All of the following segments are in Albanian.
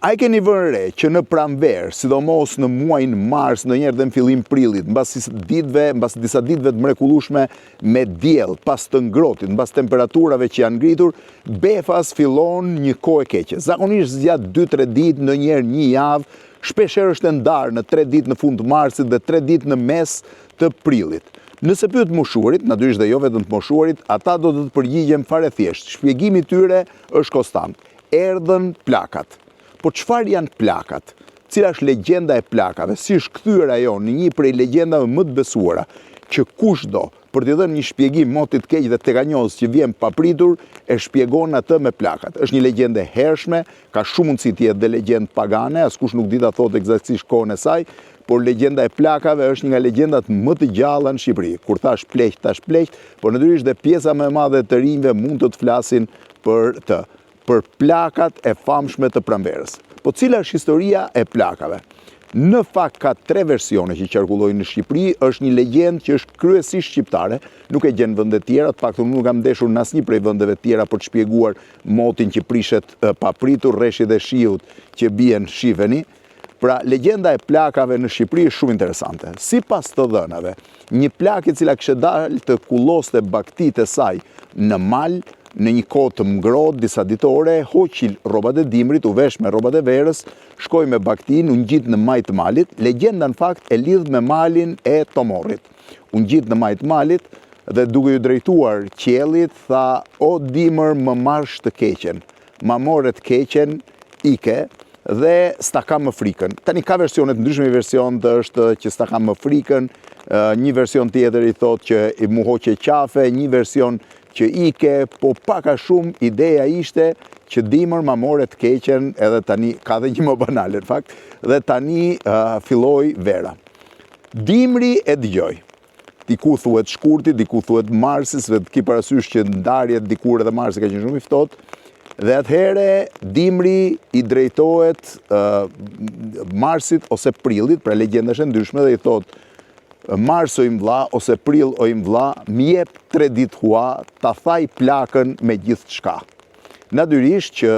A i keni vënë re që në pranverë, sidomos në muajin mars, ndonjëherë dhe në fillim prillit, mbas disa ditëve të mrekullueshme me diell, pas të ngrohtit, mbas temperaturave që janë ngritur, befas fillon një kohë e keqe. Zakonisht zgjat 2-3 ditë, ndonjëherë një javë, shpeshherë është e ndarë në 3 ditë në fund të marsit dhe 3 ditë në mes të prillit. Nëse pyet moshuarit, natyrisht dhe jo vetëm të moshuarit, ata do të përgjigjen fare thjesht. Shpjegimi i tyre është konstant. Erdhën plakat. Po çfarë janë plakat? Cila është legjenda e plakave? Si është kthyer ajo në një prej legjendave më të besuara, që kushdo për t'i dhënë një shpjegim motit keq dhe tekanjos që vjen papritur, e shpjegon atë me plakat. Është një legjendë e hershme, ka shumë mundësi të jetë dhe legjendë pagane, askush nuk di ta thotë eksaktësisht kohën e saj, por legjenda e plakave është një nga legjendat më të gjalla në Shqipëri. Kur thash pleq, por natyrisht dhe pjesa më e madhe të rinjve mund të flasin për plakat e famshme të pranverës. Po cila është historia e plakave? Në fakt ka 3 versione që qarkullojnë në Shqipëri, është një legjendë që është kryesisht shqiptare, nuk e gjen vende tjera, të paktën nuk kam ndeshur në asnjë prej vendeve tjera për të shpjeguar motin që prishet papritur, rreshtit dhe shiut që bien shifeni. Pra, legjenda e plakave në Shqipëri është shumë interesante. Sipas të dhënave, një plakë e cila kishte dalë të kulloste baktitë e saj në mal, në një kohë të ngrohtë, disa ditore, hoqi rrobat e dimrit, u vesh me rrobat e verës, shkoi me baktin, u ngjit në maj të malit. Legjenda në fakt e lidh me malin e Tomorrit. U ngjit në maj të malit dhe duke ju drejtuar qiellit, tha: "O dimër, më marrësh të keqen, ma more të keqen, ike dhe s'ta kam më frikën." Tani ka versione të ndryshme, version është që s'ta kam më frikën, një version tjetër i thotë që mu hoqe qafe, një version që ike, po paka shumë ideja ishte që dimër ma more të keqen, edhe tani ka dhe një më banale në fakt, dhe tani filloi vera. Dimri e dëgjoi. Diku thuhet shkurti, diku thuhet marsi, se ki parasysh që ndarjet dikur edhe marsi ka qenë shumë i ftohtë. Dhe atëhere dimri i drejtohet marsit ose prillit, pra legjenda është e ndryshme dhe i thotë: "Mars o im vlla, ose prill o im vlla, m'jep 3 ditë hua, ta thaj plakën me gjithë shka." Natyrisht që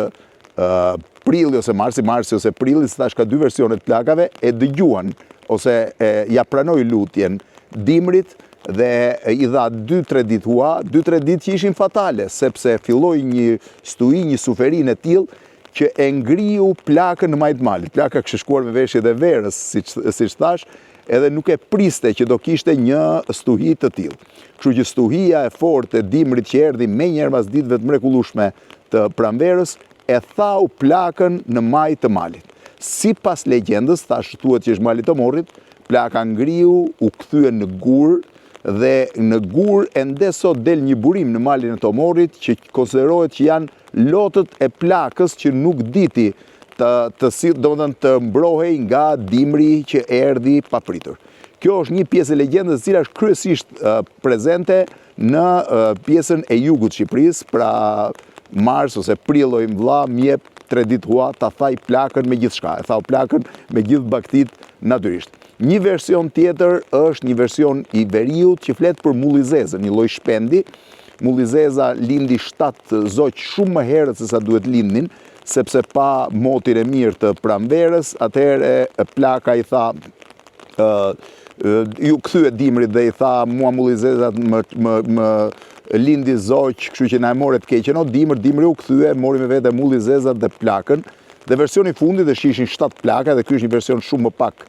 prilli ose marsi ose prilli, si thash ka 2 versione të plakave, e dëgjuan ose ja pranoi lutjen dimrit dhe i dha 2-3 ditë hua, 2-3 ditë që ishin fatale, sepse filloi një stui, një suferinë e tillë që e ngriu plakën në majt malit. Plaka kishte shkuar me veshjet e verës, siç thash, edhe nuk e priste që do kishte një stuhi të tillë. Kështu që stuhia e fortë e dimrit që erdhi menjëherë pas ditëve të mrekullueshme të pranverës, e thau plakën në maj të malit. Sipas legjendës, thash thuhet që është mali i Tomorrit, plaka ngriu, u kthye në gur dhe në gur ende sot del një burim në malin e Tomorrit që konsiderohet që janë lotët e plakës që nuk diti të mbrohej nga dimri që erdhi papritur. Kjo është një pjesë e legjendës e cila është kryesisht prezente në pjesën e jugut të Shqipërisë, pra mars ose prill o im vlla, m'jep 3 ditë hua, ta thaj plakën me gjithë shka. E thau plakën me gjithë baktit natyrisht. Një version tjetër është një version i veriut që flet për mullizezën, një lloj shpendi. Mullizeza lindi 7 zoq shumë më herët se sa duhet lindnin, sepse pa motin e mirë të pranverës, atëherë plaka i tha, ju kthye dimrit dhe i tha: "Mua mullizezat më lindi zoq, kështu që na e more të keqen." O dimri u kthye, mori me vete mullizezat dhe plakën. Dhe versioni i fundit është ishin 7 plaka, dhe ky është një version shumë më pak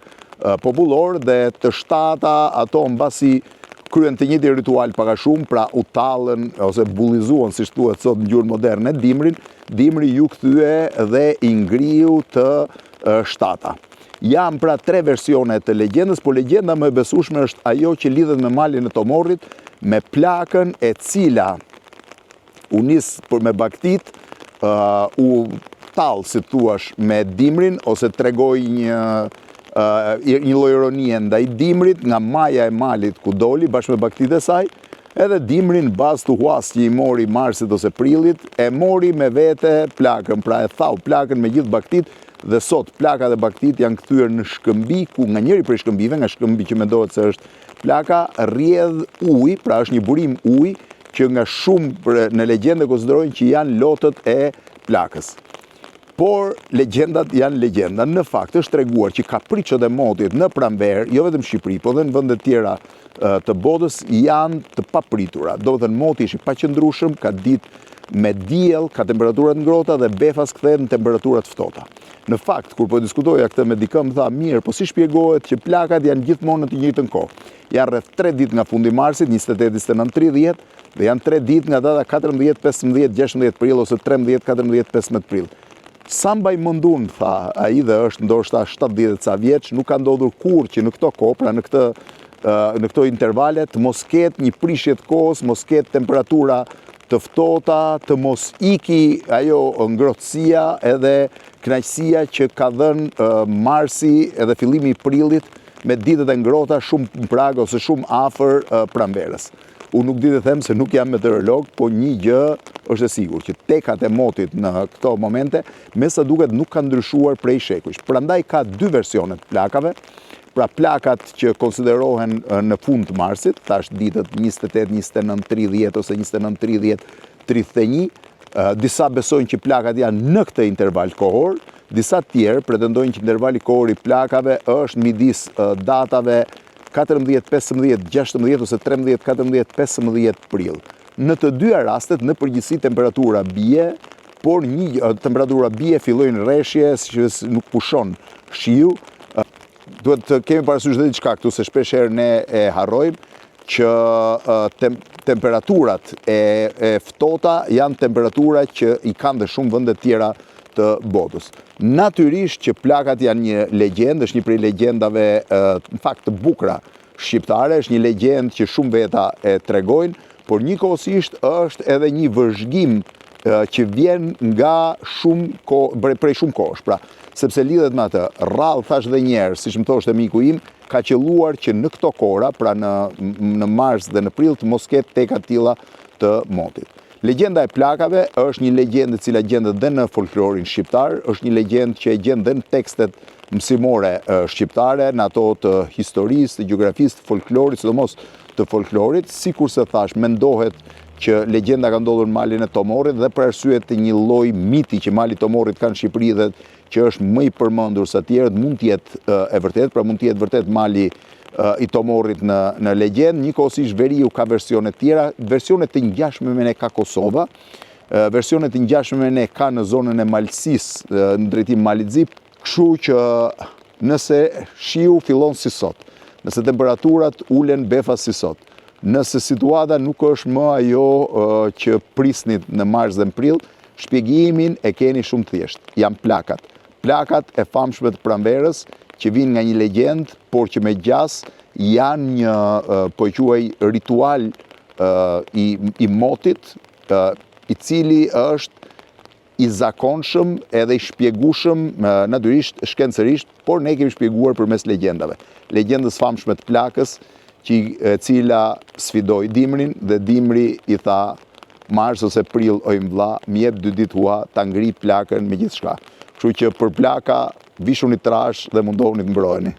popullor, dhe të 7-ta ato mbasi kryen të njëjtin ritual pak a shumë, pra u tallën ose bullizuan, siç thuhet sot në gjuhën moderne, dimri ju kthye dhe i ngriu të 7-ta. Janë pra 3 versione të legjendës, por legjenda më e besueshme është ajo që lidhet me malin e Tomorrit, me plakën e cila u nis me baktit, u tall, si thuash, me dimrin, ose tregoi një lloj ironie ndaj dimrit nga maja e malit ku doli bashkë me baktitë e saj, edhe dimrin bazë të huas që i mori marsit ose prillit, e mori me vete plakën, pra e thau plakën me gjithë baktit, dhe sot plaka dhe baktit janë kthyer në shkëmbi, ku nga njëri prej shkëmbive, nga shkëmbi që mendohet se është plaka, rrjedh ujë, pra është një burim ujë që nga shumë në legjende konsiderojnë që janë lotët e plakës. Por legjendat janë legjenda. Në fakt është treguar që kapriçot e motit në pranverë, jo vetëm Shqipëri, po dhe në vende tjera të botës janë të papritura. Do të thënë moti është i paqëndrueshëm, ka ditë me diell, ka temperaturat ngrohta dhe befas kthehet në temperaturat ftohta. Në fakt, kur po diskutoja këtë me dikë, më tha, mirë, po si shpjegohet që plakat janë gjithmonë në të njëjtën kohë. Janë rreth 3 ditë nga fundi i marsit, 28, 29, 30, dhe janë 3 ditë nga data 14, 15, 16 prill ose 13, 14, 15 prill. Sa mbaj mendun, tha ai, dhe është ndoshta 70 ca vjeç, nuk ka ndodhur kurrë që në këto kohë, pra në këto intervale, të mos ketë një prishje të kohës, mos ketë temperatura të ftohta, të mos iki ajo ngrohtësia edhe kënaqësia që ka dhënë marsi edhe fillimi i prillit me ditët e ngrohta shumë në prag ose shumë afër pranverës. Unë nuk di të them se nuk jam meteorolog, po një gjë është e sigurt, që tekat e motit në këto momente, me sa duket nuk kanë ndryshuar prej shekujsh. Prandaj ka 2 versione të plakave, pra plakat që konsiderohen në fund të marsit, tash ditët 28, 29, 30 ose 29, 30, 31, disa besojnë që plakat janë në këtë interval kohor, disa tjerë pretendojnë që intervali kohor i plakave është midis datave 14, 15, 16 ose 13, 14, 15 prill. Në të dyja rastet, në përgjithësi temperatura bie, por temperatura bie, fillojnë rreshje, që nuk pushon shiu. Duhet të kemi parasysh dhe diçka këtu, se shpesh herë ne e harrojmë, që temperaturat e ftohta janë temperatura që i kanë dhe shumë vende tjera të botës. Natyrisht që plakat janë një legjendë, është një prej legjendave në fakt të bukura shqiptare, është një legjendë që shumë veta e tregojnë, por njëkohësisht është edhe një vëzhgim që vjen nga prej shumë kohësh. Pra, sepse lidhet me atë, rrallë thash dhe njerë, siç më thoshte miku im, ka qelluar që në këto kohra, pra në mars dhe në prill, të mos ketë teka të tilla të motit. Legjenda e plakave është një legjendë e cila gjendet dhe në folklorin shqiptar, është një legjendë që e gjen dhe në tekstet mësimore shqiptare, në ato të historisë, të gjeografisë, të folklorit, sidomos të folklorit, sikurse thash, mendohet që legjenda ka ndodhur në malin e Tomorit dhe për arsye të një lloj miti që mali i Tomorit ka në Shqipëri dhe që është më i përmendur se të tjerët, mund të jetë e vërtetë, pra mund të jetë vërtet mali i Tomorit në legjendë. Njëkohësisht veriu ka versione tjera, versione të ngjashme me ne ka Kosova, versione të ngjashme me ne ka në zonën e Malësisë, në drejtim Malizip, kështu që nëse shiu fillon si sot, nëse temperaturat ulen befas si sot, nëse situata nuk është më ajo që prisnit në mars dhe në prill, shpjegimin e keni shumë thjesht. Janë plakat. Plakat e famshme të pranverës, që vinë nga një legjendë, por që me gjas janë një, po quaj, ritual i motit, i cili është i zakonshëm edhe i shpjegueshëm natyrisht shkencërisht, por ne kemi shpjeguar përmes legjendave. Legjendës famshme të plakës, cila sfidoi Dimrin dhe Dimri i tha mars ose prill oj vlla, më jep 2 ditë hua ta ngri plakën me gjithçka. Kështu që për plaka vishuni trash dhe mundohuni të mbroheni.